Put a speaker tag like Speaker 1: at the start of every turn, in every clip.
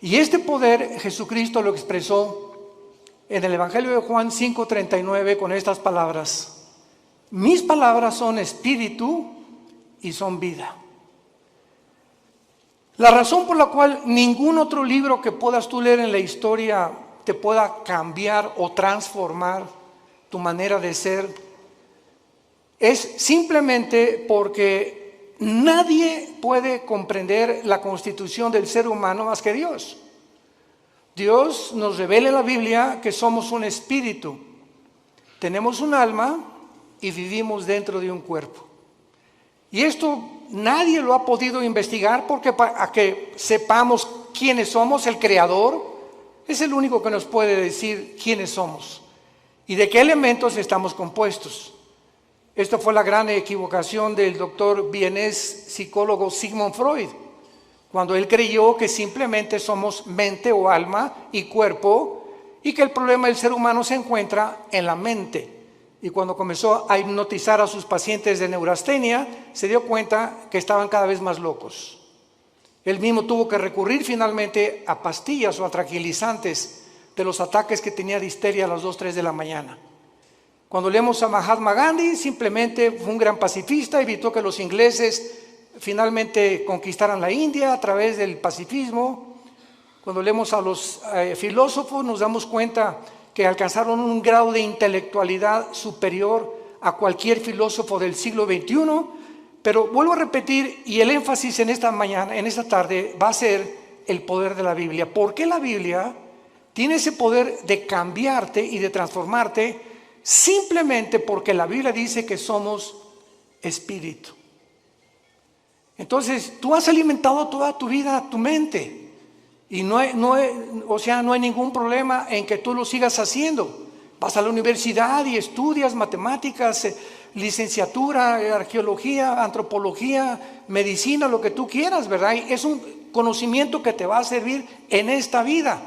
Speaker 1: Y este poder Jesucristo lo expresó en el Evangelio de Juan 5:39 con estas palabras: mis palabras son espíritu y son vida. La razón por la cual ningún otro libro que puedas tú leer en la historia te pueda cambiar o transformar tu manera de ser es simplemente porque nadie puede comprender la constitución del ser humano más que Dios. Dios nos revela en la Biblia que somos un espíritu, tenemos un alma y vivimos dentro de un cuerpo. Y esto nadie lo ha podido investigar, porque para que sepamos quiénes somos, el Creador es el único que nos puede decir quiénes somos y de qué elementos estamos compuestos. Esto fue la gran equivocación del doctor vienés psicólogo Sigmund Freud, cuando él creyó que simplemente somos mente o alma y cuerpo, y que el problema del ser humano se encuentra en la mente. Y cuando comenzó a hipnotizar a sus pacientes de neurastenia, se dio cuenta que estaban cada vez más locos. Él mismo tuvo que recurrir finalmente a pastillas o a tranquilizantes de los ataques que tenía de histeria a las 2, 3 de la mañana. Cuando leemos a Mahatma Gandhi, simplemente fue un gran pacifista, evitó que los ingleses finalmente conquistaran la India a través del pacifismo. Cuando leemos a los filósofos, nos damos cuenta que alcanzaron un grado de intelectualidad superior a cualquier filósofo del siglo XXI. Pero vuelvo a repetir, y el énfasis en esta mañana, en esta tarde, va a ser el poder de la Biblia. ¿Por qué la Biblia tiene ese poder de cambiarte y de transformarte? Simplemente porque la Biblia dice que somos espíritu. Entonces, tú has alimentado toda tu vida tu mente. Y no hay ningún problema en que tú lo sigas haciendo. Vas a la universidad y estudias matemáticas, licenciatura, arqueología, antropología, medicina, lo que tú quieras, ¿verdad? Y es un conocimiento que te va a servir en esta vida.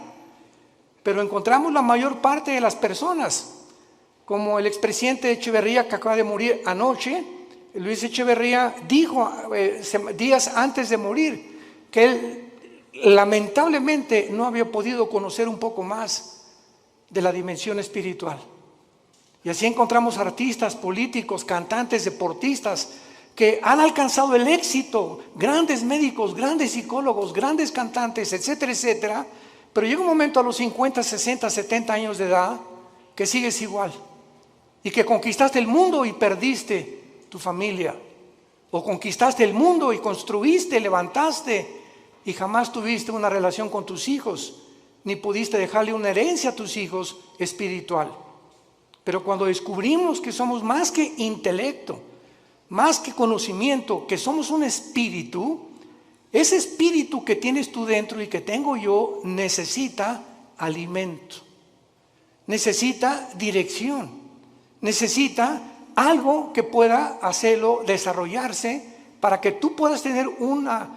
Speaker 1: Pero encontramos la mayor parte de las personas, como el expresidente Echeverría, que acaba de morir anoche. Luis Echeverría dijo días antes de morir que él lamentablemente no había podido conocer un poco más de la dimensión espiritual. Y así encontramos artistas, políticos, cantantes, deportistas que han alcanzado el éxito, grandes médicos, grandes psicólogos, grandes cantantes, etcétera, etcétera. Pero llega un momento a los 50, 60, 70 años de edad que sigues igual, y que conquistaste el mundo y perdiste tu familia, o conquistaste el mundo y construiste, levantaste, y jamás tuviste una relación con tus hijos, ni pudiste dejarle una herencia a tus hijos espiritual. Pero cuando descubrimos que somos más que intelecto, más que conocimiento, que somos un espíritu, ese espíritu que tienes tú dentro y que tengo yo necesita alimento, necesita dirección, necesita algo que pueda hacerlo desarrollarse para que tú puedas tener una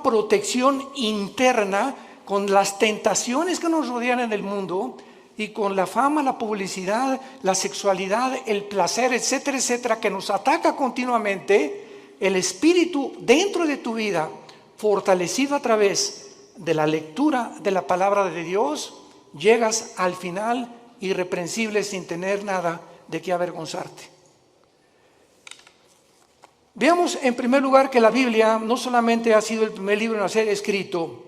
Speaker 1: protección interna con las tentaciones que nos rodean en el mundo y con la fama, la publicidad, la sexualidad, el placer, etcétera, etcétera, que nos ataca continuamente. El espíritu dentro de tu vida, fortalecido a través de la lectura de la palabra de Dios, llegas al final irreprensible sin tener nada de qué avergonzarte. Veamos en primer lugar que la Biblia no solamente ha sido el primer libro en ser escrito,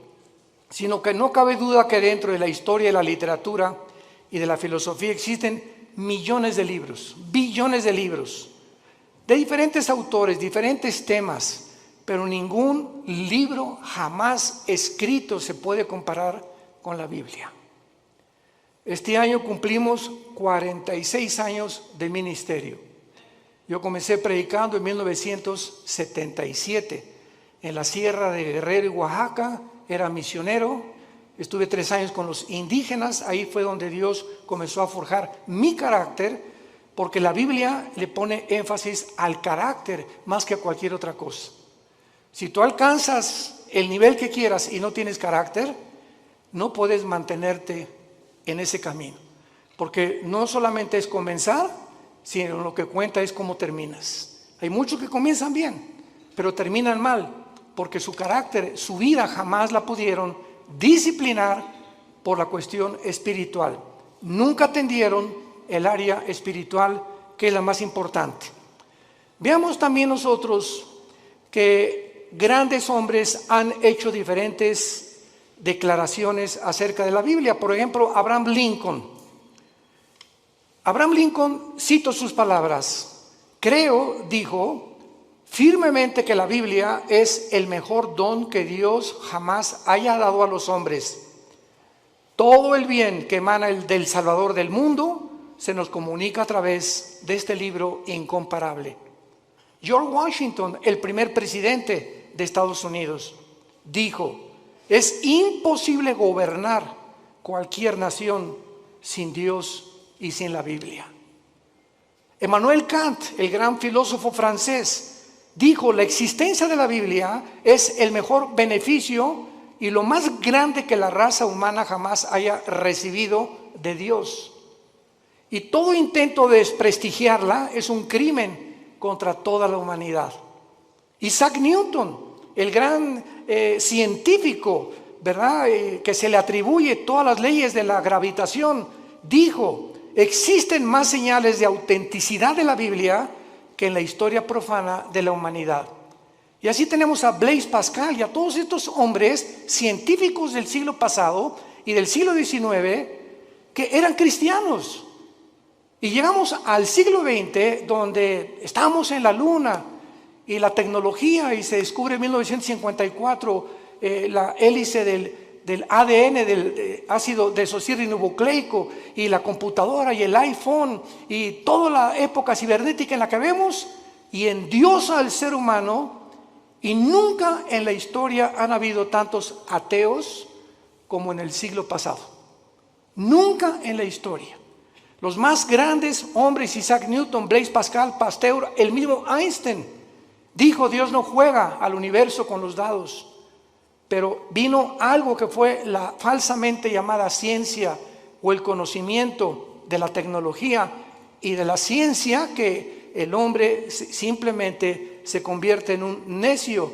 Speaker 1: sino que no cabe duda que dentro de la historia de la literatura y de la filosofía existen millones de libros, billones de libros, de diferentes autores, diferentes temas, pero ningún libro jamás escrito se puede comparar con la Biblia. Este año cumplimos 46 años de ministerio. Yo comencé predicando en 1977 en la Sierra de Guerrero y Oaxaca. Era misionero, estuve 3 años con los indígenas. Ahí fue donde Dios comenzó a forjar mi carácter, porque la Biblia le pone énfasis al carácter más que a cualquier otra cosa. Si tú alcanzas el nivel que quieras y no tienes carácter, no puedes mantenerte en ese camino, porque no solamente es comenzar, sino lo que cuenta es cómo terminas. Hay muchos que comienzan bien, pero terminan mal, porque su carácter, su vida jamás la pudieron disciplinar por la cuestión espiritual. Nunca atendieron el área espiritual, que es la más importante. Veamos también nosotros que grandes hombres han hecho diferentes declaraciones acerca de la Biblia. Por ejemplo, Abraham Lincoln. Abraham Lincoln, cito sus palabras: creo, dijo, firmemente que la Biblia es el mejor don que Dios jamás haya dado a los hombres. Todo el bien que emana del Salvador del mundo se nos comunica a través de este libro incomparable. George Washington, el primer presidente de Estados Unidos, dijo: es imposible gobernar cualquier nación sin Dios y sin la Biblia. Emmanuel Kant, el gran filósofo francés, dijo: la existencia de la Biblia es el mejor beneficio y lo más grande que la raza humana jamás haya recibido de Dios. Y todo intento de desprestigiarla es un crimen contra toda la humanidad. Isaac Newton, el gran científico, ¿verdad? Que se le atribuye todas las leyes de la gravitación, dijo: existen más señales de autenticidad de la Biblia que en la historia profana de la humanidad. Y así tenemos a Blaise Pascal y a todos estos hombres científicos del siglo pasado y del siglo XIX que eran cristianos. Y llegamos al siglo XX, donde estamos en la luna y la tecnología, y se descubre en 1954 la hélice del ADN, del ácido desoxirribonucleico, y la computadora y el iPhone y toda la época cibernética en la que vemos, y endiosa al ser humano. Y nunca en la historia han habido tantos ateos como en el siglo pasado. Nunca en la historia. Los más grandes hombres, Isaac Newton, Blaise Pascal, Pasteur, el mismo Einstein, dijo: Dios no juega al universo con los dados. Pero vino algo que fue la falsamente llamada ciencia, o el conocimiento de la tecnología y de la ciencia, que el hombre simplemente se convierte en un necio,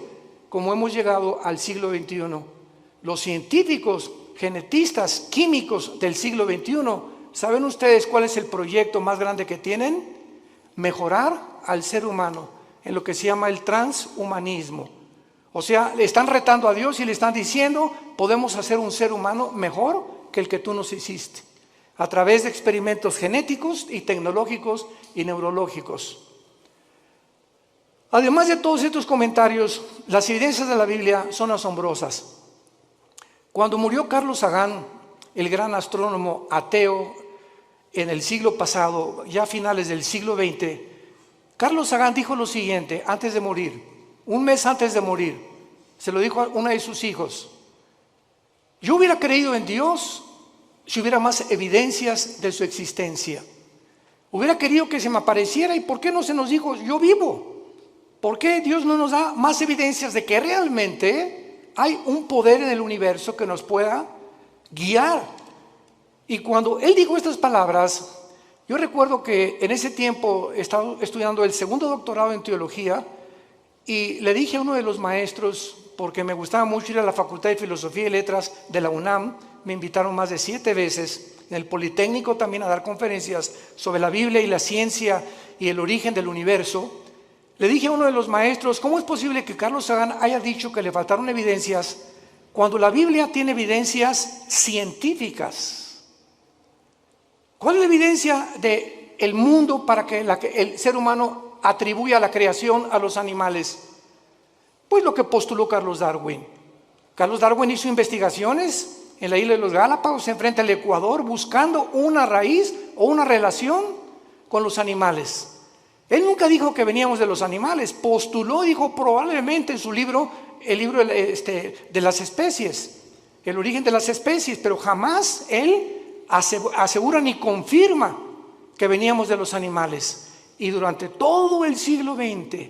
Speaker 1: como hemos llegado al siglo XXI. Los científicos, genetistas, químicos del siglo XXI, ¿saben ustedes cuál es el proyecto más grande que tienen? Mejorar al ser humano en lo que se llama el transhumanismo. O sea, le están retando a Dios y le están diciendo: podemos hacer un ser humano mejor que el que tú nos hiciste, a través de experimentos genéticos y tecnológicos y neurológicos. Además de todos estos comentarios, las evidencias de la Biblia son asombrosas. Cuando murió Carlos Sagan, el gran astrónomo ateo en el siglo pasado, ya a finales del siglo XX, Carlos Sagan dijo lo siguiente antes de morir, un mes antes de morir. Se lo dijo a uno de sus hijos: yo hubiera creído en Dios si hubiera más evidencias de su existencia. Hubiera querido que se me apareciera. ¿Y por qué no se nos dijo: yo vivo? ¿Por qué Dios no nos da más evidencias de que realmente hay un poder en el universo que nos pueda guiar? Y cuando él dijo estas palabras, yo recuerdo que en ese tiempo estaba estudiando el segundo doctorado en teología, y le dije a uno de los maestros, porque me gustaba mucho ir a la Facultad de Filosofía y Letras de la UNAM, me invitaron más de 7 veces, en el Politécnico también, a dar conferencias sobre la Biblia y la ciencia y el origen del universo. Le dije a uno de los maestros: ¿cómo es posible que Carlos Sagan haya dicho que le faltaron evidencias cuando la Biblia tiene evidencias científicas? ¿Cuál es la evidencia del mundo para que el ser humano atribuya la creación a los animales? Pues lo que postuló Carlos Darwin. Carlos Darwin hizo investigaciones en la isla de los Galápagos, enfrente al Ecuador, buscando una raíz o una relación con los animales. Él nunca dijo que veníamos de los animales, postuló, dijo probablemente en su libro, el libro de las especies, el origen de las especies, pero jamás él asegura ni confirma que veníamos de los animales. Y durante todo el siglo XX,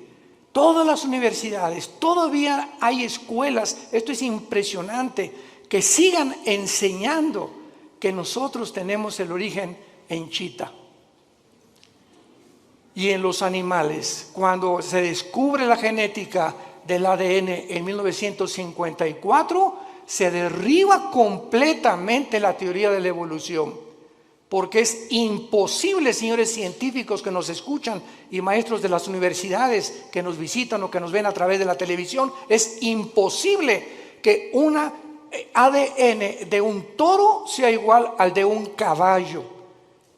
Speaker 1: todas las universidades, todavía hay escuelas, esto es impresionante, que sigan enseñando que nosotros tenemos el origen en Chita y en los animales. Cuando se descubre la genética del ADN en 1954, se derriba completamente la teoría de la evolución, porque es imposible, señores científicos que nos escuchan y maestros de las universidades que nos visitan o que nos ven a través de la televisión, es imposible que una ADN de un toro sea igual al de un caballo,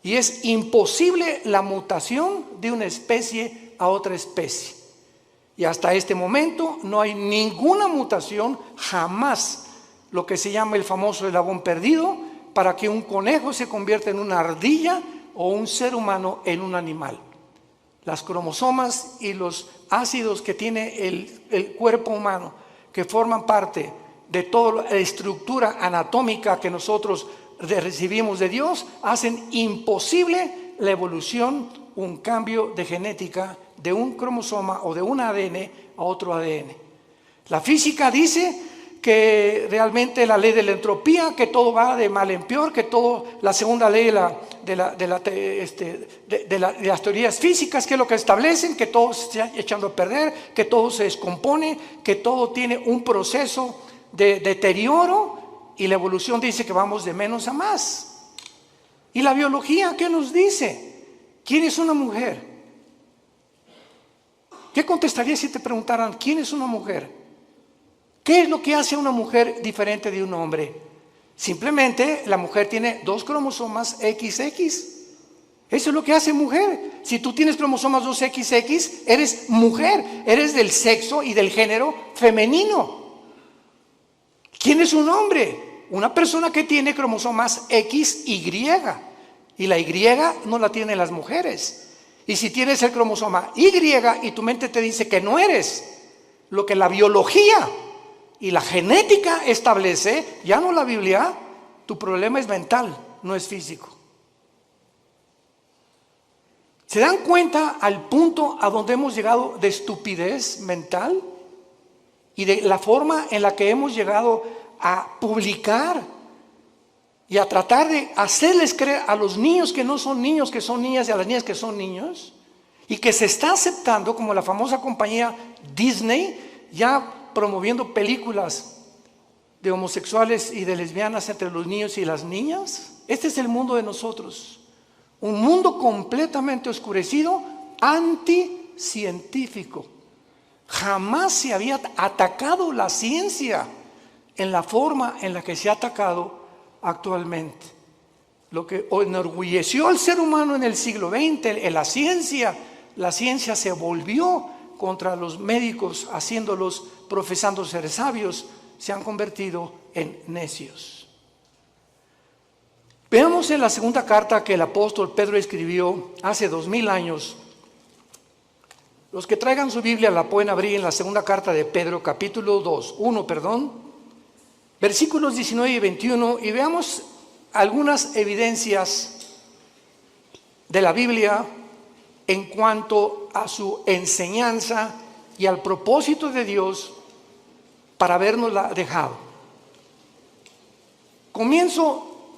Speaker 1: y es imposible la mutación de una especie a otra especie. Y hasta este momento no hay ninguna mutación, jamás, lo que se llama el famoso eslabón perdido, para que un conejo se convierta en una ardilla o un ser humano en un animal. Las cromosomas y los ácidos que tiene el cuerpo humano, que forman parte de toda la estructura anatómica que nosotros recibimos de Dios, hacen imposible la evolución, un cambio de genética de un cromosoma o de un ADN a otro ADN. La física dice que realmente la ley de la entropía, que todo va de mal en peor, que todo, la segunda ley de las teorías físicas, que es lo que establecen, que todo se está echando a perder, que todo se descompone, que todo tiene un proceso de deterioro, y la evolución dice que vamos de menos a más. ¿Y la biología qué nos dice? ¿Quién es una mujer? ¿Qué contestarías si te preguntaran quién es una mujer? ¿Qué es lo que hace a una mujer diferente de un hombre? Simplemente la mujer tiene 2 cromosomas XX. Eso es lo que hace mujer. Si tú tienes cromosomas 2XX, eres mujer, eres del sexo y del género femenino. ¿Quién es un hombre? Una persona que tiene cromosomas XY, y la Y no la tienen las mujeres. Y si tienes el cromosoma Y y tu mente te dice que no eres lo que la biología y la genética establece, ya no la Biblia, tu problema es mental, no es físico. ¿Se dan cuenta al punto a donde hemos llegado de estupidez mental? Y de la forma en la que hemos llegado a publicar y a tratar de hacerles creer a los niños que no son niños, que son niñas, y a las niñas que son niños, y que se está aceptando, como la famosa compañía Disney, ya promoviendo películas de homosexuales y de lesbianas entre los niños y las niñas. Este es el mundo de nosotros, un mundo completamente oscurecido, anticientífico. Jamás se había atacado la ciencia en la forma en la que se ha atacado actualmente. Lo que enorgulleció al ser humano en el siglo XX, en la ciencia se volvió contra los médicos, haciéndolos, profesando ser sabios, se han convertido en necios. Veamos en la segunda carta que el apóstol Pedro escribió hace 2000 años. Los que traigan su Biblia la pueden abrir en la segunda carta de Pedro, capítulo 1, versículos 19 y 21, y veamos algunas evidencias de la Biblia en cuanto a su enseñanza y al propósito de Dios para habernosla dejado. Comienzo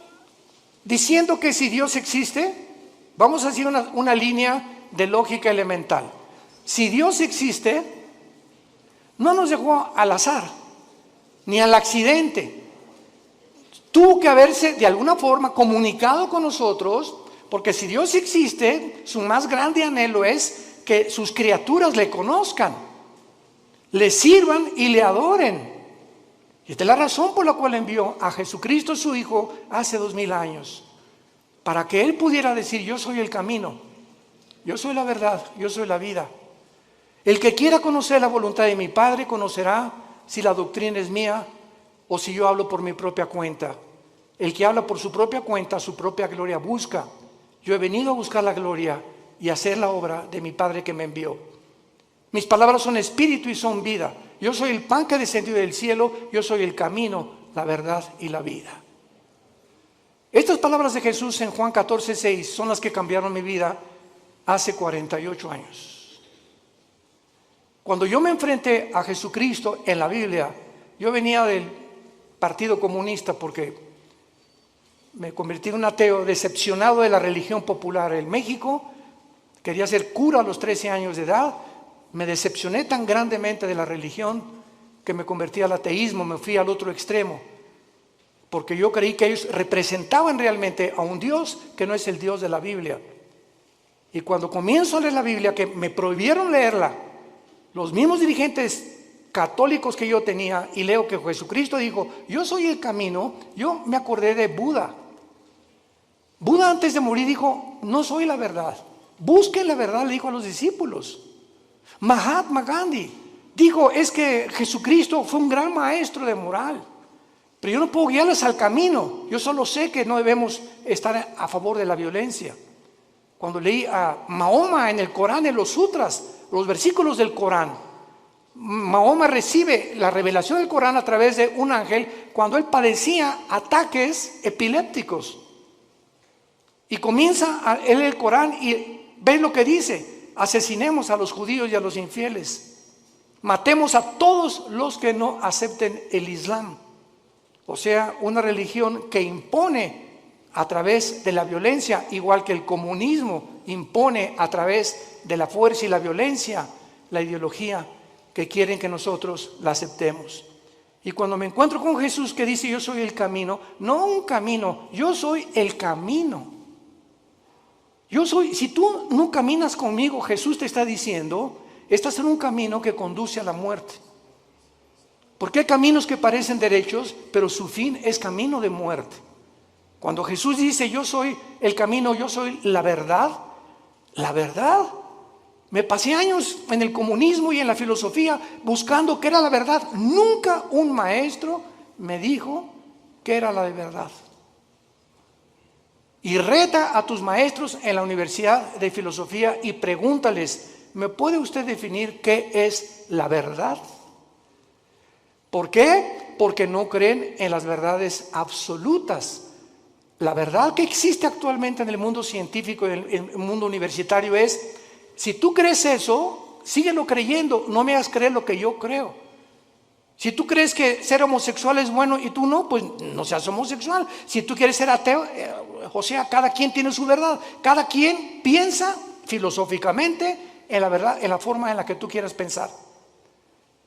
Speaker 1: diciendo que si Dios existe, vamos a hacer una línea de lógica elemental. Si Dios existe, no nos dejó al azar, ni al accidente. Tuvo que haberse de alguna forma comunicado con nosotros, porque si Dios existe, su más grande anhelo es que sus criaturas le conozcan, le sirvan y le adoren. Y esta es la razón por la cual envió a Jesucristo su Hijo hace 2000 años, para que Él pudiera decir: yo soy el camino, yo soy la verdad, yo soy la vida. El que quiera conocer la voluntad de mi Padre conocerá si la doctrina es mía o si yo hablo por mi propia cuenta. El que habla por su propia cuenta, su propia gloria busca. Yo he venido a buscar la gloria y hacer la obra de mi Padre que me envió. Mis palabras son espíritu y son vida. Yo soy el pan que descendió del cielo, yo soy el camino, la verdad y la vida. Estas palabras de Jesús en Juan 14:6 son las que cambiaron mi vida hace 48 años. Cuando yo me enfrenté a Jesucristo en la Biblia, yo venía del Partido Comunista porque me convertí en un ateo decepcionado de la religión popular en México. Quería ser cura a los 13 años de edad, Me decepcioné tan grandemente de la religión que me convertí al ateísmo, me fui al otro extremo, porque yo creí que ellos representaban realmente a un Dios que no es el Dios de la Biblia. Y cuando comienzo a leer la Biblia, que me prohibieron leerla, los mismos dirigentes católicos que yo tenía, y leo que Jesucristo dijo, yo soy el camino, yo me acordé de Buda. Buda antes de morir dijo, no soy la verdad, busquen la verdad, le dijo a los discípulos. Mahatma Gandhi dijo, es que Jesucristo fue un gran maestro de moral, pero yo no puedo guiarles al camino, yo solo sé que no debemos estar a favor de la violencia. Cuando leí a Mahoma en el Corán, en los sutras, los versículos del Corán, Mahoma recibe la revelación del Corán a través de un ángel cuando él padecía ataques epilépticos. Y comienza a leer el Corán y ve lo que dice: asesinemos a los judíos y a los infieles, matemos a todos los que no acepten el Islam. O sea, una religión que impone a través de la violencia, igual que el comunismo impone a través de la fuerza y la violencia, la ideología que quieren que nosotros la aceptemos. Y cuando me encuentro con Jesús que dice yo soy el camino, no un camino, yo soy el camino. Yo soy, si tú no caminas conmigo, Jesús te está diciendo, estás en un camino que conduce a la muerte. Porque hay caminos que parecen derechos, pero su fin es camino de muerte. Cuando Jesús dice yo soy el camino, yo soy la verdad, me pasé años en el comunismo y en la filosofía buscando qué era la verdad. Nunca un maestro me dijo qué era la de verdad. Y reta a tus maestros en la Universidad de Filosofía y pregúntales, ¿me puede usted definir qué es la verdad? ¿Por qué? Porque no creen en las verdades absolutas. La verdad que existe actualmente en el mundo científico y en el mundo universitario es, si tú crees eso, síguelo creyendo, no me hagas creer lo que yo creo. Si tú crees que ser homosexual es bueno y tú no, pues no seas homosexual. Si tú quieres ser ateo, o sea, cada quien tiene su verdad. Cada quien piensa filosóficamente en la verdad, en la forma en la que tú quieras pensar.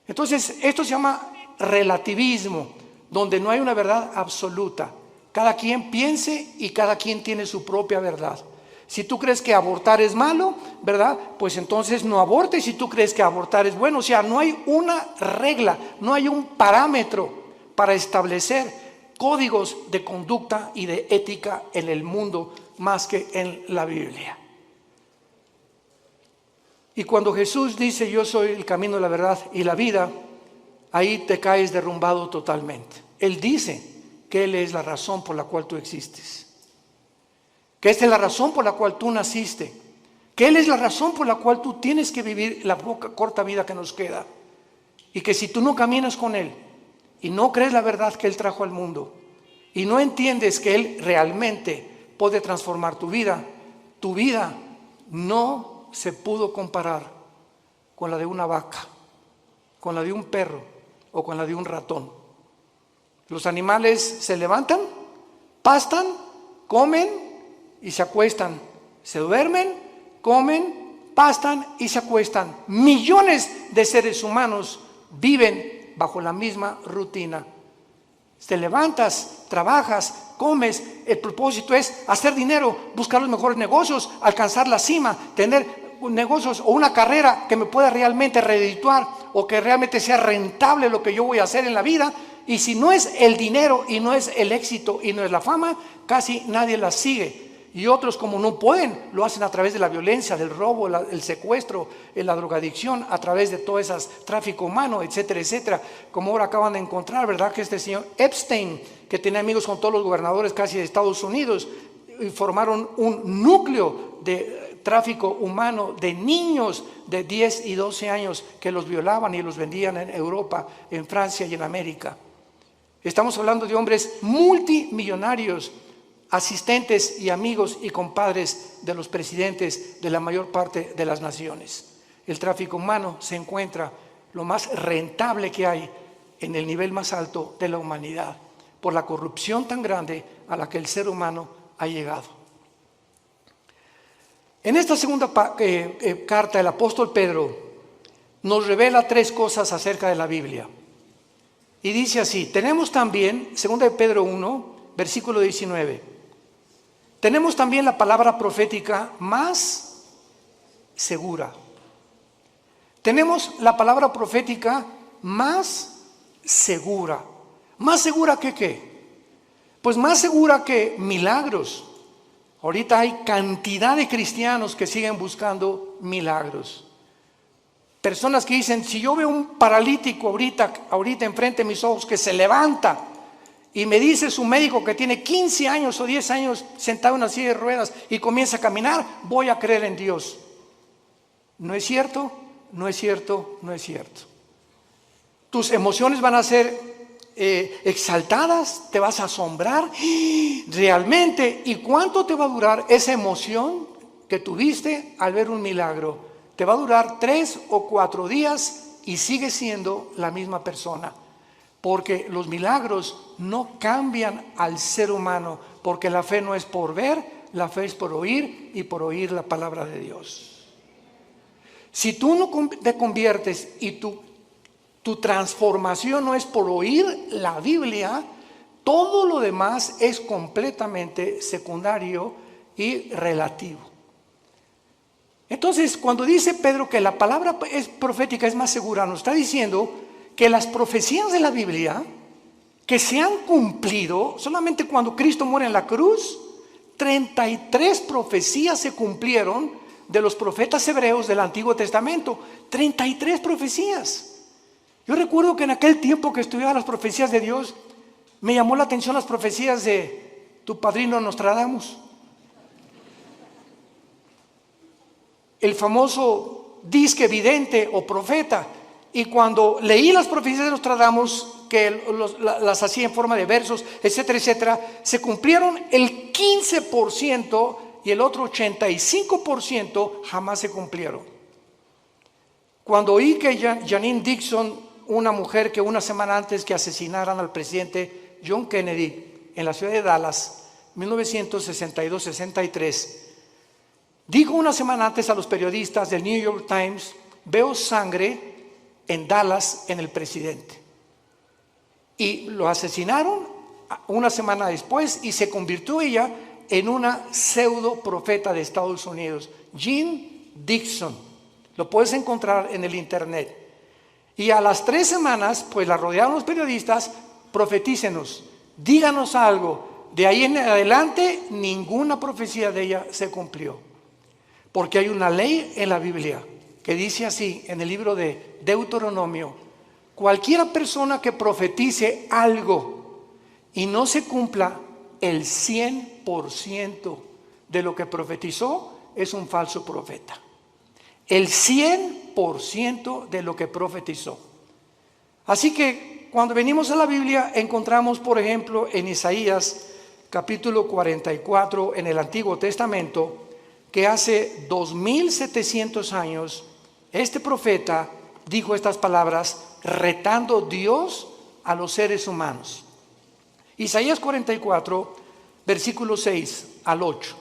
Speaker 1: Entonces, esto se llama relativismo, donde no hay una verdad absoluta. Cada quien piense y cada quien tiene su propia verdad. Si tú crees que abortar es malo, ¿verdad? Pues entonces no abortes. Si tú crees que abortar es bueno, o sea, no hay una regla, no hay un parámetro para establecer códigos de conducta y de ética en el mundo más que en la Biblia. Y cuando Jesús dice yo soy el camino, la verdad y la vida, ahí te caes derrumbado totalmente. Él dice que Él es la razón por la cual tú existes, que esta es la razón por la cual tú naciste, que Él es la razón por la cual tú tienes que vivir la corta vida que nos queda, y que si tú no caminas con Él y no crees la verdad que Él trajo al mundo y no entiendes que Él realmente puede transformar tu vida no se pudo comparar con la de una vaca, con la de un perro o con la de un ratón. Los animales se levantan, pastan, comen y se acuestan. Se duermen, comen, pastan y se acuestan. Millones de seres humanos viven bajo la misma rutina. Te levantas, trabajas, comes. El propósito es hacer dinero, buscar los mejores negocios, alcanzar la cima, tener negocios o una carrera que me pueda realmente redituar o que realmente sea rentable lo que yo voy a hacer en la vida. Y si no es el dinero y no es el éxito y no es la fama, casi nadie la sigue. Y otros, como no pueden, lo hacen a través de la violencia, del robo, el secuestro, la drogadicción, a través de todo ese tráfico humano, etcétera, etcétera. Como ahora acaban de encontrar, ¿verdad? Que este señor Epstein, que tenía amigos con todos los gobernadores casi de Estados Unidos, y formaron un núcleo de tráfico humano de niños de 10 y 12 años que los violaban y los vendían en Europa, en Francia y en América. Estamos hablando de hombres multimillonarios, asistentes y amigos y compadres de los presidentes de la mayor parte de las naciones. El tráfico humano se encuentra lo más rentable que hay en el nivel más alto de la humanidad, por la corrupción tan grande a la que el ser humano ha llegado. En esta segunda carta, el apóstol Pedro nos revela tres cosas acerca de la Biblia. Y dice así, tenemos también, 2 de Pedro 1, versículo 19, tenemos también la palabra profética más segura. Tenemos la palabra profética más segura. ¿Más segura que qué? Pues más segura que milagros. Ahorita hay cantidad de cristianos que siguen buscando milagros. Personas que dicen, si yo veo un paralítico ahorita enfrente de mis ojos que se levanta y me dice su médico que tiene 15 años o 10 años sentado en una silla de ruedas y comienza a caminar, voy a creer en Dios. ¿No es cierto? No es cierto, no es cierto. Tus emociones van a ser exaltadas, te vas a asombrar realmente. ¿Y cuánto te va a durar esa emoción que tuviste al ver un milagro? Te va a durar 3 o 4 días y sigues siendo la misma persona, porque los milagros no cambian al ser humano, porque la fe no es por ver, la fe es por oír, y por oír la palabra de Dios. Si tú no te conviertes y tu transformación no es por oír la Biblia, todo lo demás es completamente secundario y relativo. Entonces, cuando dice Pedro que la palabra profética es más segura, nos está diciendo que las profecías de la Biblia que se han cumplido, solamente cuando Cristo muere en la cruz, 33 profecías se cumplieron de los profetas hebreos del Antiguo Testamento. 33 profecías. Yo recuerdo que en aquel tiempo que estudiaba las profecías de Dios, me llamó la atención las profecías de tu padrino Nostradamus. El famoso disque vidente o profeta. Y cuando leí las profecías de Nostradamus, que las hacía en forma de versos, etcétera, etcétera, se cumplieron el 15% y el otro 85% jamás se cumplieron. Cuando oí que Janine Dixon, una mujer que una semana antes que asesinaran al presidente John Kennedy en la ciudad de Dallas, 1962-63, dijo una semana antes a los periodistas del New York Times, veo sangre en Dallas en el presidente. Y lo asesinaron una semana después y se convirtió ella en una pseudo profeta de Estados Unidos, Jean Dixon. Lo puedes encontrar en el internet. Y a las 3 semanas, pues la rodearon los periodistas, profetícenos, díganos algo. De ahí en adelante, ninguna profecía de ella se cumplió. Porque hay una ley en la Biblia que dice así, en el libro de Deuteronomio, cualquiera persona que profetice algo y no se cumpla el 100% de lo que profetizó, es un falso profeta. El 100% de lo que profetizó. Así que cuando venimos a la Biblia encontramos, por ejemplo, en Isaías capítulo 44 en el Antiguo Testamento, que hace 2700 años este profeta dijo estas palabras retando Dios a los seres humanos. Isaías 44 versículo 6 al 8.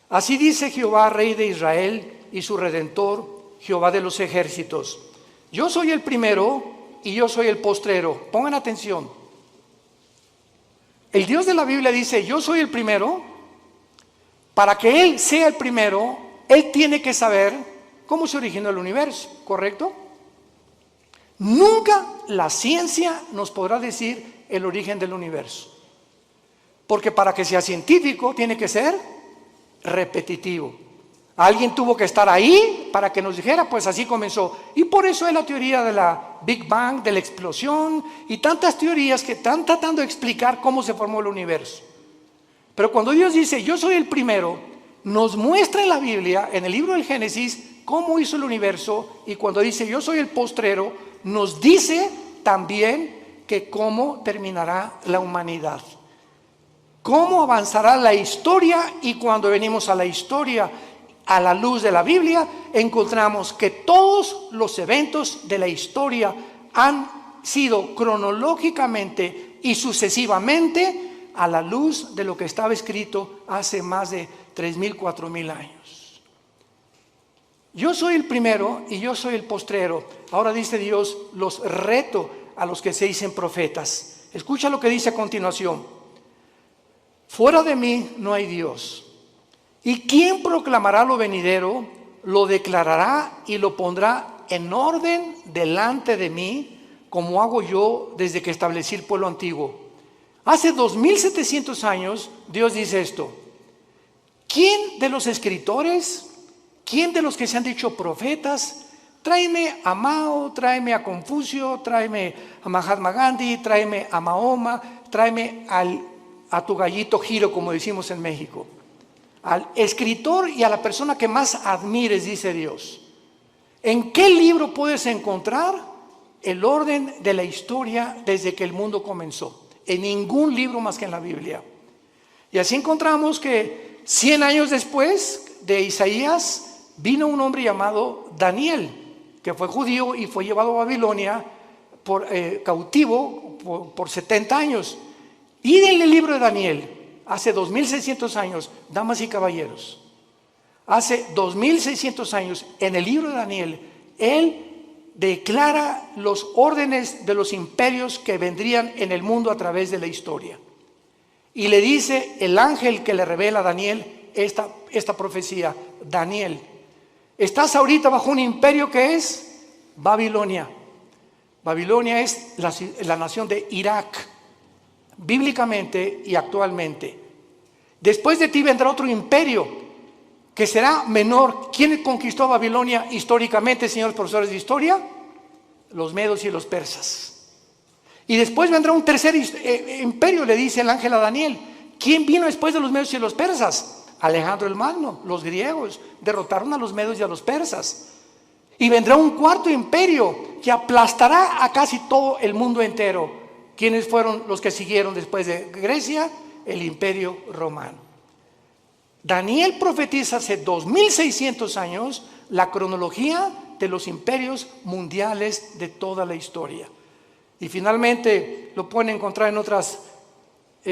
Speaker 1: Así dice Jehová, Rey de Israel y su Redentor, Jehová de los ejércitos: yo soy el primero y yo soy el postrero. Pongan atención. El Dios de la Biblia dice, yo soy el primero. Para que Él sea el primero, Él tiene que saber cómo se originó el universo, ¿correcto? Nunca la ciencia nos podrá decir el origen del universo. Porque para que sea científico tiene que ser repetitivo. Alguien tuvo que estar ahí para que nos dijera, pues así comenzó. Y por eso es la teoría de la Big Bang, de la explosión y tantas teorías que están tratando de explicar cómo se formó el universo. Pero cuando Dios dice, yo soy el primero, nos muestra en la Biblia, en el libro del Génesis, cómo hizo el universo. Y cuando dice, yo soy el postrero, nos dice también que cómo terminará la humanidad. Cómo avanzará la historia. Y cuando venimos a la historia, a la luz de la Biblia, encontramos que todos los eventos de la historia han sido cronológicamente y sucesivamente a la luz de lo que estaba escrito hace más de 3,000, 4,000 años. Yo soy el primero y yo soy el postrero. Ahora dice Dios, los reto a los que se dicen profetas. Escucha lo que dice a continuación. Fuera de mí no hay Dios. ¿Y quién proclamará lo venidero? Lo declarará y lo pondrá en orden delante de mí, como hago yo desde que establecí el pueblo antiguo. Hace 2700 años Dios dice esto. ¿Quién de los escritores, quién de los que se han dicho profetas, tráeme a Mao, tráeme a Confucio, tráeme a Mahatma Gandhi, tráeme a Mahoma, tráeme a tu gallito Giro, como decimos en México? Al escritor y a la persona que más admires, dice Dios. ¿En qué libro puedes encontrar el orden de la historia desde que el mundo comenzó? En ningún libro más que en la Biblia. Y así encontramos que 100 años después de Isaías vino un hombre llamado Daniel, que fue judío y fue llevado a Babilonia cautivo por 70 años. Y en el libro de Daniel, hace 2600 años, damas y caballeros, hace 2600 años, en el libro de Daniel, él declara los órdenes de los imperios que vendrían en el mundo a través de la historia. Y le dice el ángel que le revela a Daniel esta profecía: Daniel, estás ahorita bajo un imperio que es Babilonia. Babilonia es la nación de Irak, bíblicamente y actualmente. Después de ti vendrá otro imperio que será menor. ¿Quién conquistó Babilonia históricamente, señores profesores de historia? Los medos y los persas. Y después vendrá un tercer imperio, le dice el ángel a Daniel. ¿Quién vino después de los medos y los persas? Alejandro el Magno, los griegos derrotaron a los medos y a los persas. Y vendrá un cuarto imperio que aplastará a casi todo el mundo entero. ¿Quiénes fueron los que siguieron después de Grecia? El imperio romano. Daniel profetiza hace 2600 años la cronología de los imperios mundiales de toda la historia. Y finalmente lo pueden encontrar en otras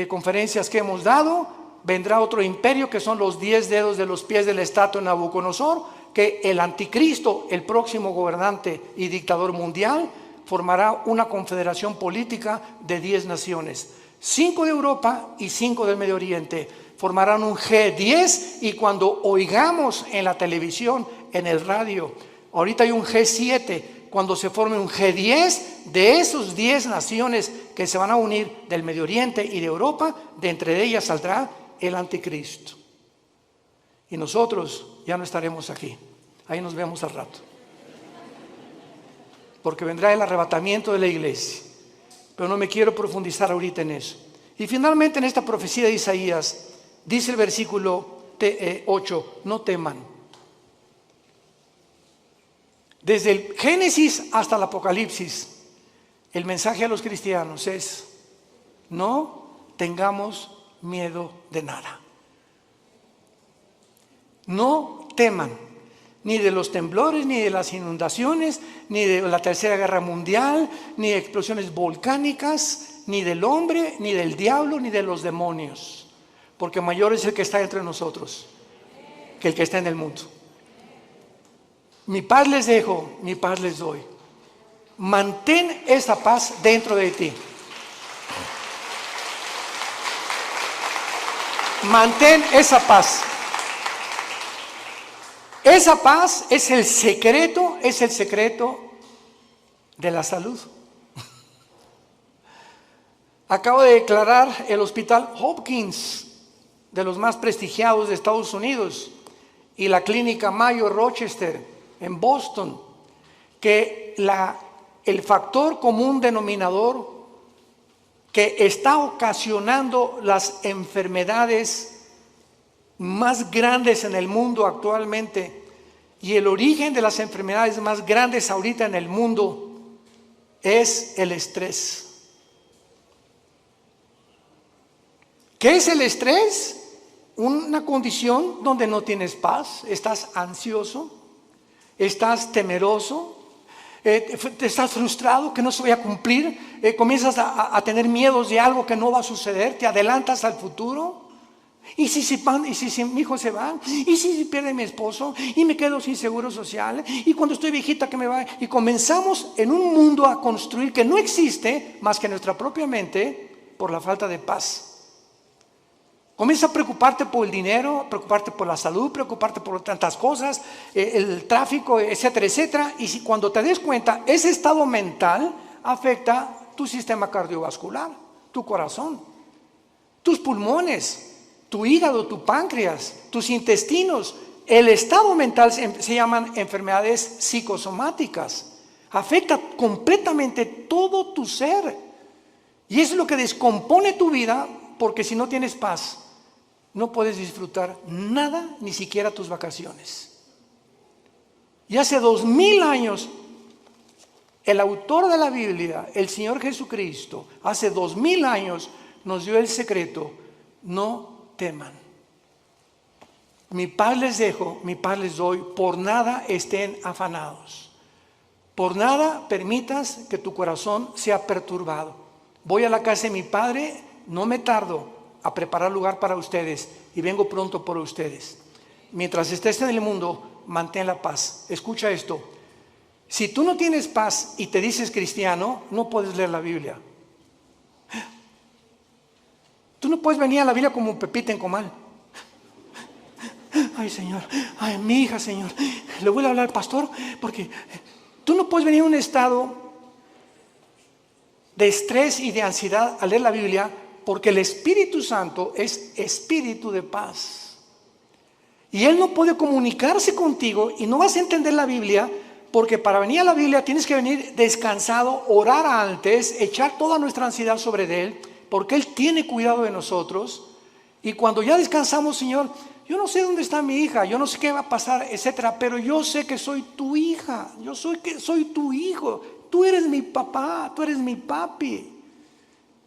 Speaker 1: conferencias que hemos dado. Vendrá otro imperio que son los 10 dedos de los pies de la estatua de Nabucodonosor, que el anticristo, el próximo gobernante y dictador mundial, formará una confederación política de 10 naciones, 5 de Europa y 5 del Medio Oriente. Formarán un G10 y cuando oigamos en la televisión, en el radio, ahorita hay un G7, cuando se forme un G10 de esos 10 naciones que se van a unir del Medio Oriente y de Europa, de entre ellas saldrá el anticristo. Y nosotros ya no estaremos aquí, ahí nos vemos al rato. Porque vendrá el arrebatamiento de la iglesia. Pero no me quiero profundizar ahorita en eso. Y finalmente en esta profecía de Isaías, dice el versículo 8, no teman. Desde el Génesis hasta el Apocalipsis, el mensaje a los cristianos es: no tengamos miedo de nada. No teman, ni de los temblores, ni de las inundaciones, ni de la Tercera Guerra Mundial, ni de explosiones volcánicas, ni del hombre, ni del diablo, ni de los demonios. Porque mayor es el que está entre nosotros que el que está en el mundo. Mi paz les dejo, mi paz les doy. Mantén esa paz dentro de ti. Mantén esa paz. Esa paz es el secreto de la salud. Acabo de declarar el Hospital Hopkins, de los más prestigiados de Estados Unidos, y la Clínica Mayo Rochester en Boston, que el factor común denominador que está ocasionando las enfermedades más grandes en el mundo actualmente y el origen de las enfermedades más grandes ahorita en el mundo es el estrés. ¿Qué es el estrés? Una condición donde no tienes paz, estás ansioso, estás temeroso, estás frustrado que no se vaya a cumplir, comienzas a tener miedos de algo que no va a suceder, te adelantas al futuro ¿Y si mi hijo se va? ¿Y si pierde mi esposo? ¿Y me quedo sin seguro social? ¿Y cuando estoy viejita que me va? Y comenzamos en un mundo a construir que no existe más que nuestra propia mente por la falta de paz. Comienza a preocuparte por el dinero, preocuparte por la salud, preocuparte por tantas cosas, el tráfico, etcétera, etcétera. Y cuando te des cuenta, ese estado mental afecta tu sistema cardiovascular, tu corazón, tus pulmones, tu hígado, tu páncreas, tus intestinos. El estado mental se llaman enfermedades psicosomáticas. Afecta completamente todo tu ser. Y es lo que descompone tu vida, porque si no tienes paz, no puedes disfrutar nada, ni siquiera tus vacaciones. Y hace 2000 años, el autor de la Biblia, el Señor Jesucristo, hace 2000 años nos dio el secreto: no teman. Mi paz les dejo, mi paz les doy, por nada estén afanados. Por nada permitas que tu corazón sea perturbado. Voy a la casa de mi Padre, no me tardo a preparar lugar para ustedes y vengo pronto por ustedes. Mientras estés en el mundo, mantén la paz. Escucha esto: si tú no tienes paz y te dices cristiano, no puedes leer la Biblia. Tú no puedes venir a la Biblia como Pepita en comal. Ay, Señor, ay, mi hija, Señor, le voy a hablar al pastor, porque tú no puedes venir a un estado de estrés y de ansiedad a leer la Biblia, porque el Espíritu Santo es espíritu de paz. Y Él no puede comunicarse contigo y no vas a entender la Biblia, porque para venir a la Biblia tienes que venir descansado, orar antes, echar toda nuestra ansiedad sobre Él, porque Él tiene cuidado de nosotros. Y cuando ya descansamos, Señor, yo no sé dónde está mi hija, yo no sé qué va a pasar, etcétera, pero yo sé que soy tu hija, yo soy tu hijo, tú eres mi papá, tú eres mi papi.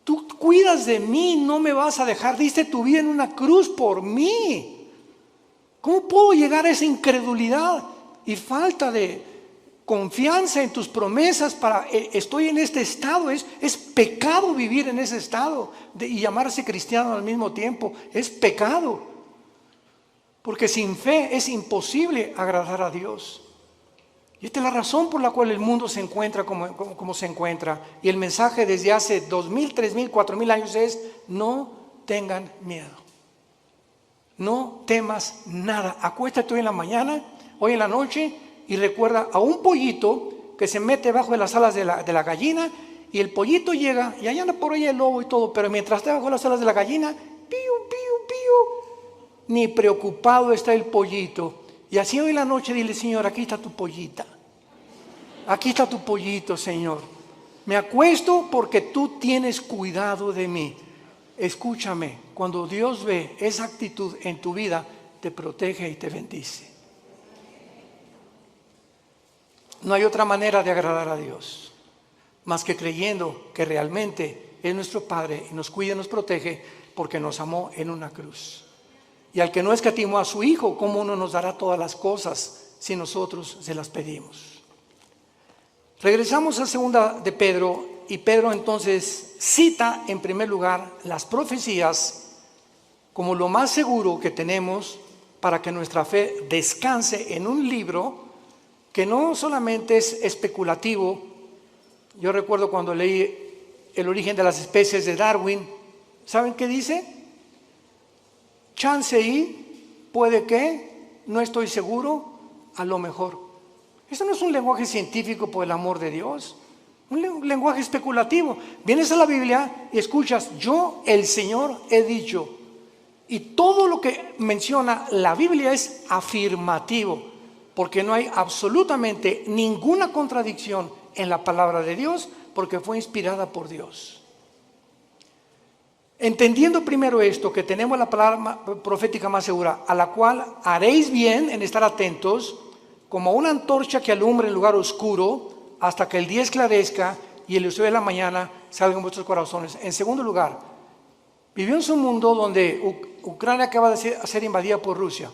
Speaker 1: Tú cuidas de mí, no me vas a dejar, diste tu vida en una cruz por mí. ¿Cómo puedo llegar a esa incredulidad y falta de confianza en tus promesas estoy en este estado? Es pecado vivir en ese estado y llamarse cristiano al mismo tiempo. Es pecado, porque sin fe es imposible agradar a Dios. Y esta es la razón por la cual el mundo se encuentra como se encuentra. Y el mensaje desde hace 2000, 3000, 4000 años es: no tengan miedo. No temas nada. Acuéstate hoy en la mañana, hoy en la noche, y recuerda a un pollito que se mete bajo de las alas de la gallina, y el pollito llega y allá anda por ahí el lobo y todo, pero mientras está bajo las alas de la gallina, pío, pío, pío, ni preocupado está el pollito. Y así hoy en la noche dile: Señor, aquí está tu pollita. Aquí está tu pollito, Señor. Me acuesto porque tú tienes cuidado de mí. Escúchame, cuando Dios ve esa actitud en tu vida, te protege y te bendice. No hay otra manera de agradar a Dios más que creyendo que realmente es nuestro Padre y nos cuida y nos protege porque nos amó en una cruz. Y al que no escatimó a su Hijo, ¿cómo no nos dará todas las cosas si nosotros se las pedimos? Regresamos a segunda de Pedro, y Pedro entonces cita en primer lugar las profecías como lo más seguro que tenemos para que nuestra fe descanse en un libro que no solamente es especulativo. Yo recuerdo cuando leí El origen de las especies de Darwin, ¿saben qué dice? Chance y, puede que, no estoy seguro, a lo mejor. Eso no es un lenguaje científico, por el amor de Dios. Un lenguaje especulativo. Vienes a la Biblia y escuchas: yo, el Señor, he dicho. Y todo lo que menciona la Biblia es afirmativo, porque no hay absolutamente ninguna contradicción en la palabra de Dios, porque fue inspirada por Dios. Entendiendo primero esto, que tenemos la palabra profética más segura, a la cual haréis bien en estar atentos, como una antorcha que alumbra en lugar oscuro, hasta que el día esclarezca y el lucero de la mañana salga en vuestros corazones. En segundo lugar, vivimos en un mundo donde Ucrania acaba de ser invadida por Rusia.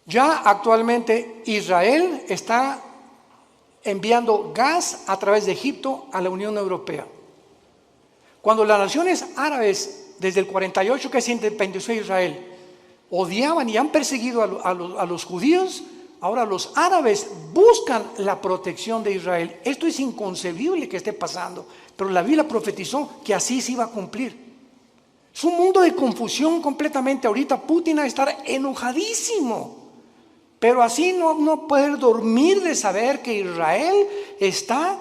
Speaker 1: Ya actualmente Israel está enviando gas a través de Egipto a la Unión Europea. Cuando las naciones árabes desde el 48 que se independizó Israel, odiaban y han perseguido a los judíos, ahora los árabes buscan la protección de Israel. Esto es inconcebible que esté pasando, pero la Biblia profetizó que así se iba a cumplir. Es un mundo de confusión completamente. Ahorita Putin va a estar enojadísimo, pero así no poder dormir de saber que Israel está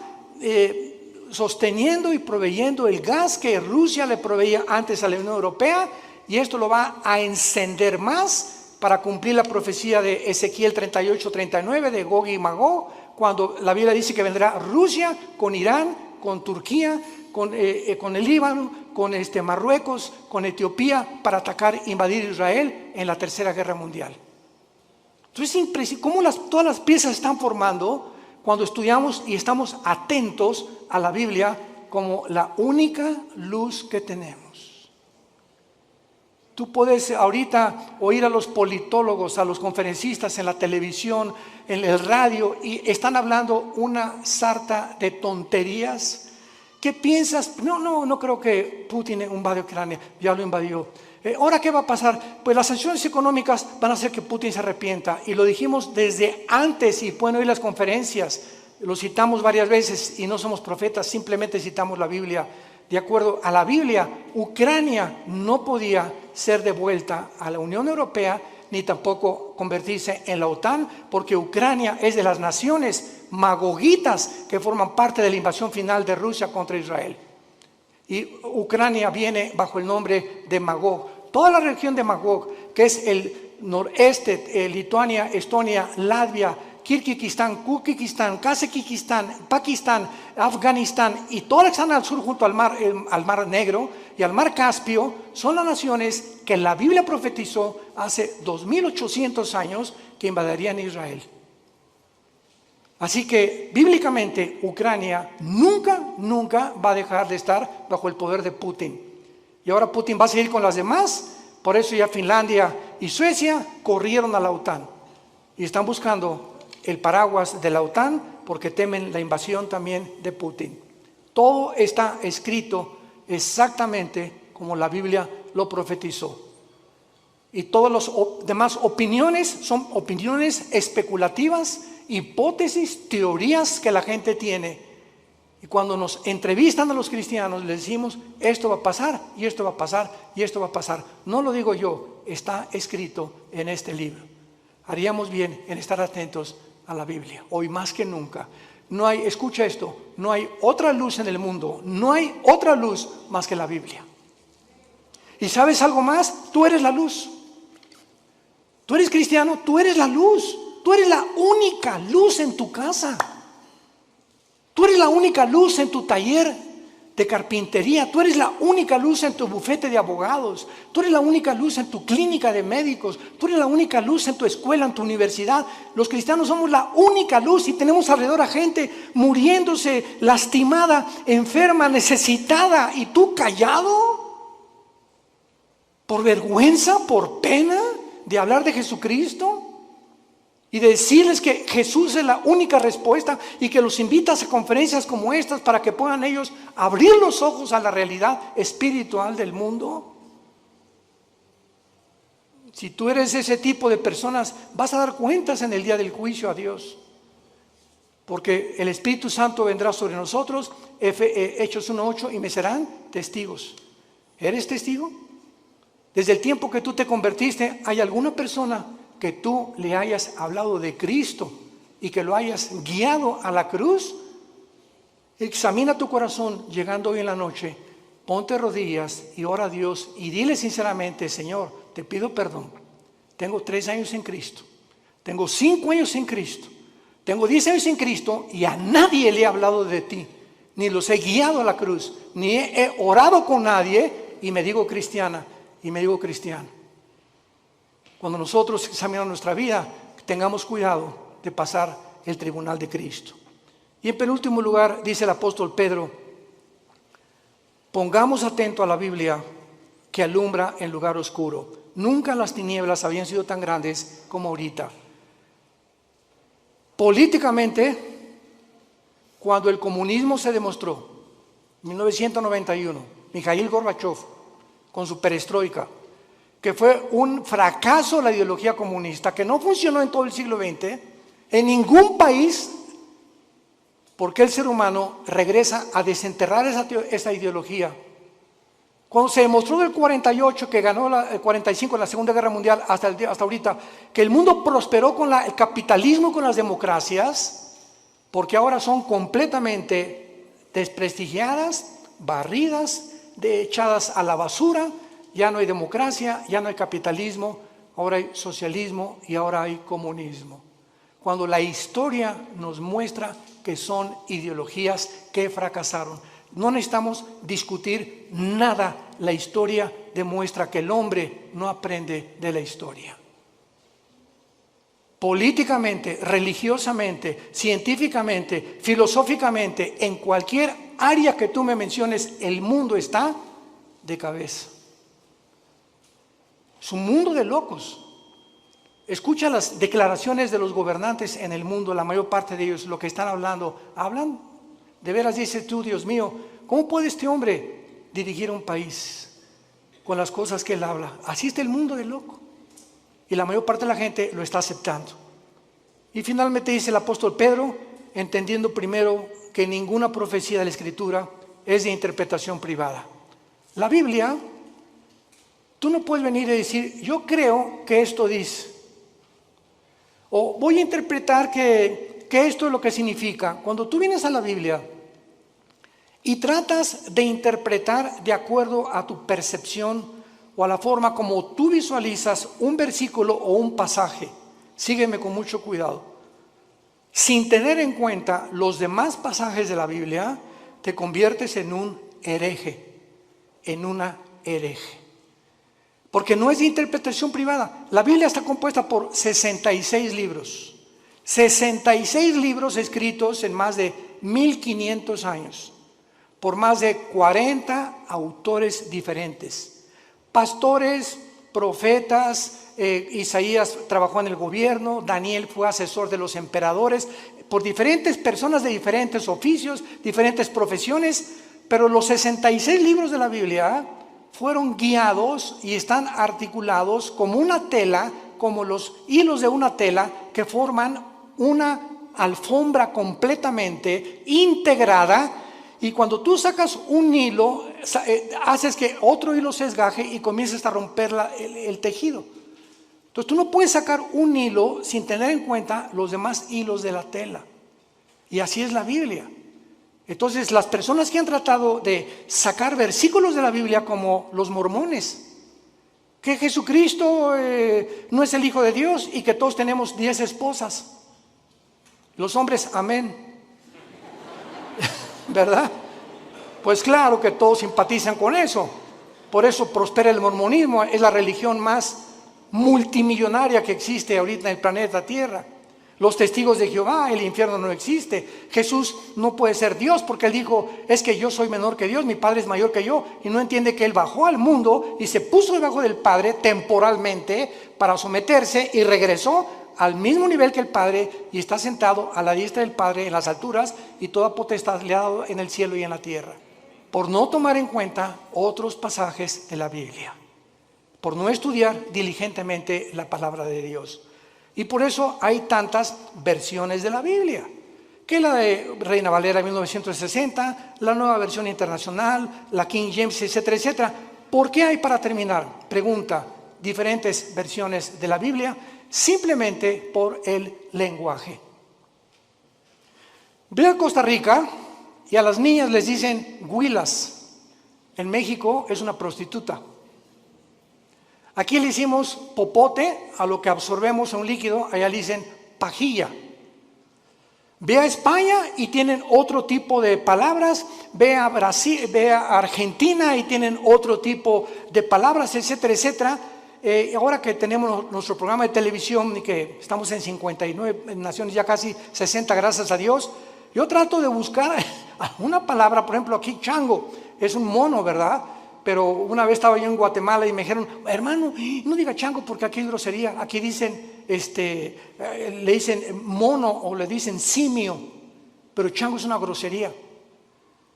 Speaker 1: sosteniendo y proveyendo el gas que Rusia le proveía antes a la Unión Europea, y esto lo va a encender más para cumplir la profecía de Ezequiel 38-39 de Gog y Magog, cuando la Biblia dice que vendrá Rusia con Irán, con Turquía, con el Líbano, con Marruecos, con Etiopía, para atacar, invadir Israel en la Tercera Guerra Mundial. Entonces es impresionante cómo todas las piezas se están formando cuando estudiamos y estamos atentos a la Biblia como la única luz que tenemos. Tú puedes ahorita oír a los politólogos, a los conferencistas en la televisión, en el radio, y están hablando una sarta de tonterías. ¿Qué piensas? No creo que Putin invadió Ucrania, ya lo invadió. ¿Ahora qué va a pasar? Pues las sanciones económicas van a hacer que Putin se arrepienta, y lo dijimos desde antes, y pueden oír las conferencias, lo citamos varias veces y no somos profetas, simplemente citamos la Biblia. De acuerdo a la Biblia, Ucrania no podía ser devuelta a la Unión Europea ni tampoco convertirse en la OTAN, porque Ucrania es de las naciones magogitas que forman parte de la invasión final de Rusia contra Israel. Y Ucrania viene bajo el nombre de Magog. Toda la región de Magog, que es el noreste, Lituania, Estonia, Latvia, Kirguistán, Kuzbekistán, Kazajistán, Pakistán, Afganistán y todas las que están al sur junto al mar Negro y al mar Caspio, son las naciones que la Biblia profetizó hace 2800 años que invadirían Israel. Así que bíblicamente Ucrania nunca va a dejar de estar bajo el poder de Putin. Y ahora Putin va a seguir con las demás, por eso ya Finlandia y Suecia corrieron a la OTAN y están buscando el paraguas de la OTAN porque temen la invasión también de Putin. Todo está escrito exactamente como la Biblia lo profetizó. Y todas las demás opiniones son opiniones especulativas, hipótesis, teorías que la gente tiene. Y cuando nos entrevistan a los cristianos, les decimos, esto va a pasar, y esto va a pasar, y esto va a pasar. No lo digo yo, está escrito en este libro. Haríamos bien en estar atentos a la Biblia, hoy más que nunca. No hay, escucha esto, no hay otra luz en el mundo, no hay otra luz más que la Biblia. ¿Y sabes algo más? Tú eres la luz. Tú eres cristiano, tú eres la luz. Tú eres la única luz en tu casa. Tú eres la única luz en tu taller de carpintería. Tú eres la única luz en tu bufete de abogados. Tú eres la única luz en tu clínica de médicos. Tú eres la única luz en tu escuela, en tu universidad. Los cristianos somos la única luz y tenemos alrededor a gente muriéndose, lastimada, enferma, necesitada. ¿Y tú callado? ¿Por vergüenza, por pena de hablar de Jesucristo? Y de decirles que Jesús es la única respuesta y que los invitas a conferencias como estas para que puedan ellos abrir los ojos a la realidad espiritual del mundo. Si tú eres ese tipo de personas, vas a dar cuentas en el día del juicio a Dios. Porque el Espíritu Santo vendrá sobre nosotros, Hechos 1:8, y me serán testigos. ¿Eres testigo? Desde el tiempo que tú te convertiste, ¿hay alguna persona que tú le hayas hablado de Cristo y que lo hayas guiado a la cruz? Examina tu corazón llegando hoy en la noche, ponte rodillas y ora a Dios y dile sinceramente: Señor, te pido perdón. Tengo 3 años en Cristo, tengo 5 años en Cristo, tengo 10 años en Cristo y a nadie le he hablado de ti, ni los he guiado a la cruz, ni he orado con nadie y me digo cristiana y me digo cristiano. Cuando nosotros examinamos nuestra vida, tengamos cuidado de pasar el tribunal de Cristo. Y en penúltimo lugar, dice el apóstol Pedro, pongamos atento a la Biblia que alumbra en lugar oscuro. Nunca las tinieblas habían sido tan grandes como ahorita. Políticamente, cuando el comunismo se demostró, en 1991, Mikhail Gorbachev, con su perestroika, que fue un fracaso la ideología comunista, que no funcionó en todo el siglo XX, en ningún país, porque el ser humano regresa a desenterrar esa ideología. Cuando se demostró del 48, que ganó el 45 en la Segunda Guerra Mundial, hasta ahorita, que el mundo prosperó con el capitalismo, con las democracias, porque ahora son completamente desprestigiadas, barridas, echadas a la basura. Ya no hay democracia, ya no hay capitalismo, ahora hay socialismo y ahora hay comunismo. Cuando la historia nos muestra que son ideologías que fracasaron. No necesitamos discutir nada. La historia demuestra que el hombre no aprende de la historia. Políticamente, religiosamente, científicamente, filosóficamente, en cualquier área que tú me menciones, el mundo está de cabeza. Es un mundo de locos. Escucha las declaraciones de los gobernantes en el mundo, la mayor parte de ellos, lo que están hablando, hablan, de veras dices tú, Dios mío, ¿cómo puede este hombre dirigir un país con las cosas que él habla? Así está el mundo de loco. Y la mayor parte de la gente lo está aceptando. Y finalmente dice el apóstol Pedro, entendiendo primero que ninguna profecía de la Escritura es de interpretación privada. La Biblia, tú no puedes venir y decir, yo creo que esto dice, o voy a interpretar que esto es lo que significa. Cuando tú vienes a la Biblia y tratas de interpretar de acuerdo a tu percepción o a la forma como tú visualizas un versículo o un pasaje, sígueme con mucho cuidado, sin tener en cuenta los demás pasajes de la Biblia, te conviertes en un hereje, en una hereje. Porque no es de interpretación privada. La Biblia está compuesta por 66 libros. 66 libros escritos en más de 1500 años. Por más de 40 autores diferentes. Pastores, profetas, Isaías trabajó en el gobierno, Daniel fue asesor de los emperadores, por diferentes personas de diferentes oficios, diferentes profesiones. Pero los 66 libros de la Biblia fueron guiados y están articulados como una tela, como los hilos de una tela que forman una alfombra completamente integrada. Y cuando tú sacas un hilo, haces que otro hilo se desgaje y comienzas a romper el tejido. Entonces tú no puedes sacar un hilo sin tener en cuenta los demás hilos de la tela. Y así es la Biblia. Entonces las personas que han tratado de sacar versículos de la Biblia, como los mormones, que Jesucristo no es el Hijo de Dios y que todos tenemos 10 esposas. Los hombres, amén. ¿Verdad? Pues claro que todos simpatizan con eso. Por eso prospera el mormonismo, es la religión más multimillonaria que existe ahorita en el planeta Tierra. Los testigos de Jehová, el infierno no existe. Jesús no puede ser Dios porque él dijo, es que yo soy menor que Dios, mi Padre es mayor que yo. Y no entiende que él bajó al mundo y se puso debajo del Padre temporalmente para someterse y regresó al mismo nivel que el Padre y está sentado a la diestra del Padre en las alturas y toda potestad le ha dado en el cielo y en la tierra. Por no tomar en cuenta otros pasajes de la Biblia. Por no estudiar diligentemente la palabra de Dios. Y por eso hay tantas versiones de la Biblia, que la de Reina Valera 1960, la Nueva Versión Internacional, la King James, etcétera, etcétera. ¿Por qué hay, para terminar, pregunta, diferentes versiones de la Biblia? Simplemente por el lenguaje. Ve a Costa Rica y a las niñas les dicen huilas. En México es una prostituta. Aquí le hicimos popote a lo que absorbemos en un líquido, allá le dicen pajilla. Ve a España y tienen otro tipo de palabras, ve a Brasil, ve a Argentina y tienen otro tipo de palabras, etcétera, etcétera. Ahora que tenemos nuestro programa de televisión y que estamos en 59 naciones, ya casi 60, gracias a Dios, yo trato de buscar una palabra, por ejemplo aquí chango, es un mono, ¿verdad? Pero una vez estaba yo en Guatemala y me dijeron, hermano, no diga chango porque aquí hay grosería. Aquí dicen, le dicen mono o le dicen simio, pero chango es una grosería.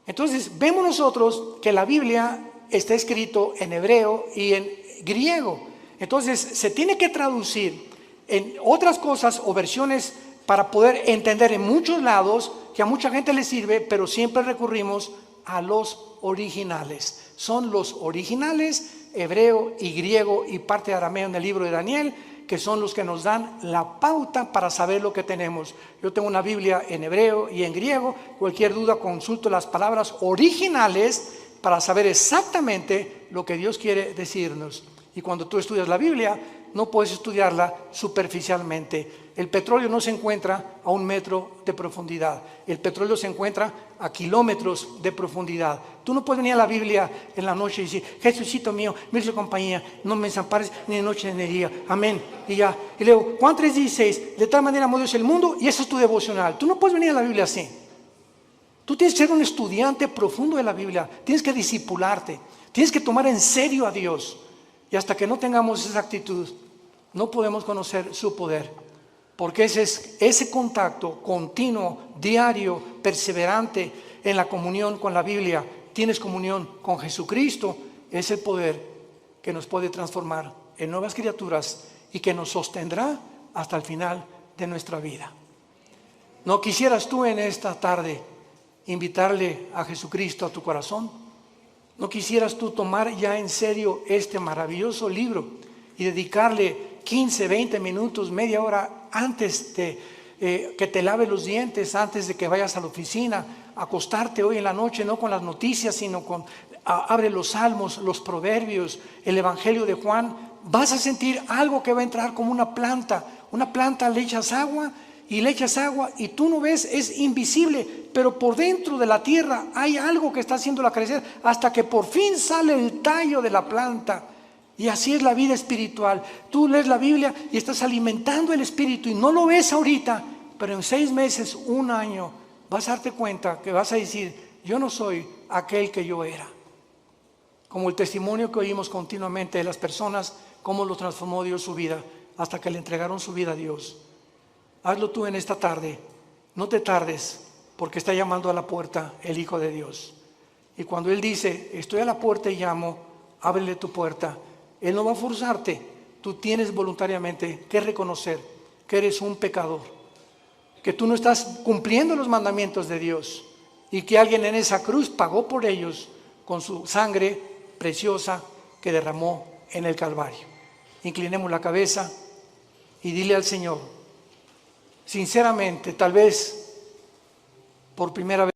Speaker 1: Entonces vemos nosotros que la Biblia está escrito en hebreo y en griego. Entonces se tiene que traducir en otras cosas o versiones para poder entender en muchos lados, que a mucha gente le sirve, pero siempre recurrimos a los originales. Son los originales, hebreo y griego y parte de arameo en el libro de Daniel, que son los que nos dan la pauta para saber lo que tenemos. Yo tengo una Biblia en hebreo y en griego. Cualquier duda consulto las palabras originales para saber exactamente lo que Dios quiere decirnos. Y cuando tú estudias la Biblia, no puedes estudiarla superficialmente. El petróleo no se encuentra a 1 metro de profundidad. El petróleo se encuentra a kilómetros de profundidad. Tú no puedes venir a la Biblia en la noche y decir: Jesucito mío, mil compañía, no me desampares ni de noche ni de día. Amén. Y ya. Y luego, Juan 3:16, de tal manera amó Dios el mundo, y eso es tu devocional. Tú no puedes venir a la Biblia así. Tú tienes que ser un estudiante profundo de la Biblia. Tienes que discipularte. Tienes que tomar en serio a Dios. Y hasta que no tengamos esa actitud, no podemos conocer su poder. Porque ese contacto continuo, diario, perseverante en la comunión con la Biblia, tienes comunión con Jesucristo, es el poder que nos puede transformar en nuevas criaturas y que nos sostendrá hasta el final de nuestra vida. ¿No quisieras tú en esta tarde invitarle a Jesucristo a tu corazón? ¿No quisieras tú tomar ya en serio este maravilloso libro y dedicarle 15, 20 minutos, media hora antes de que te lave los dientes, antes de que vayas a la oficina, acostarte hoy en la noche, no con las noticias, sino con abre los salmos, los proverbios, el evangelio de Juan? Vas a sentir algo que va a entrar como una planta. Una planta le echas agua y tú no ves, es invisible, pero por dentro de la tierra hay algo que está haciéndola crecer hasta que por fin sale el tallo de la planta. Y así es la vida espiritual. Tú lees la Biblia y estás alimentando el espíritu y no lo ves ahorita, pero en 6 meses, 1 año, vas a darte cuenta que vas a decir: yo no soy aquel que yo era. Como el testimonio que oímos continuamente de las personas, cómo lo transformó Dios su vida hasta que le entregaron su vida a Dios. Hazlo tú en esta tarde. No te tardes, porque está llamando a la puerta el Hijo de Dios. Y cuando Él dice: estoy a la puerta y llamo, ábrele tu puerta. Él no va a forzarte. Tú tienes voluntariamente que reconocer que eres un pecador, que tú no estás cumpliendo los mandamientos de Dios y que alguien en esa cruz pagó por ellos con su sangre preciosa que derramó en el Calvario. Inclinemos la cabeza y dile al Señor, sinceramente, tal vez por primera vez: